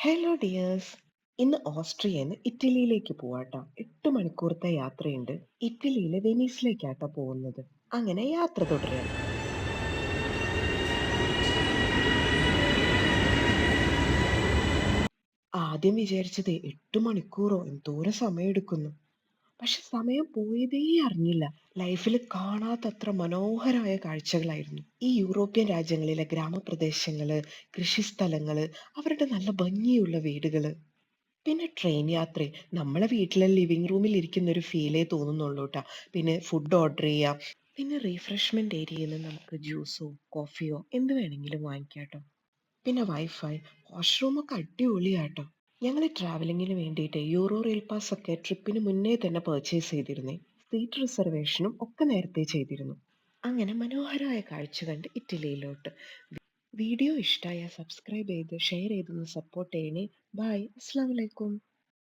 Hello dears. ഇന്ന് ഓസ്ട്രിയന്ന് ഇറ്റലിയിലേക്ക് പോവാട്ടോ. 8 മണിക്കൂറത്തെ യാത്രയുണ്ട്. ഇറ്റലിയിലെ വെനീസിലേക്കാട്ടോ പോകുന്നത്. അങ്ങനെ യാത്ര തുടരാണ്. ആദ്യം വിചാരിച്ചത് 8 മണിക്കൂറോ എന്തോരം സമയം എടുക്കുന്നു. പക്ഷെ സമയം പോയതേ അറിഞ്ഞില്ല. ലൈഫിൽ കാണാത്തത്ര മനോഹരമായ കാഴ്ചകളായിരുന്നു. ഈ യൂറോപ്യൻ രാജ്യങ്ങളിലെ ഗ്രാമപ്രദേശങ്ങള്, കൃഷിസ്ഥലങ്ങള്, അവരുടെ നല്ല ഭംഗിയുള്ള വീടുകള്. പിന്നെ ട്രെയിൻ യാത്രയും നമ്മളെ വീട്ടിലെ ലിവിംഗ് റൂമിൽ ഇരിക്കുന്ന ഒരു ഫീലേ തോന്നുന്നുള്ളൂ ട്ടാ. പിന്നെ ഫുഡ് ഓർഡർ ചെയ്യാം. പിന്നെ റീഫ്രഷ്മെന്റ് ഏരിയയിൽ നിന്ന് നമുക്ക് ജ്യൂസോ കോഫിയോ എന്ത് വേണമെങ്കിലും വാങ്ങിക്കാട്ടോ. പിന്നെ വൈഫൈ, വാഷ്റൂമൊക്കെ അടിപൊളിയാട്ടോ. ഞങ്ങൾ ട്രാവലിങ്ങിന് വേണ്ടിയിട്ട് യൂറോ റെയിൽ പാസ് ഒക്കെ ട്രിപ്പിന് മുന്നേ തന്നെ പർച്ചേസ് ചെയ്തിരുന്നേ. സീറ്റ് റിസർവേഷനും ഒക്കെ നേരത്തെ ചെയ്തിരുന്നു. അങ്ങനെ മനോഹരമായ കാഴ്ച കണ്ട് ഇറ്റലിയിലോട്ട്. വീഡിയോ ഇഷ്ടമായ സബ്സ്ക്രൈബ് ചെയ്ത് ഷെയർ ചെയ്തൊന്ന് സപ്പോർട്ട് ചെയ്യണേ. ബൈ. അസ്സലാമു അലൈക്കും.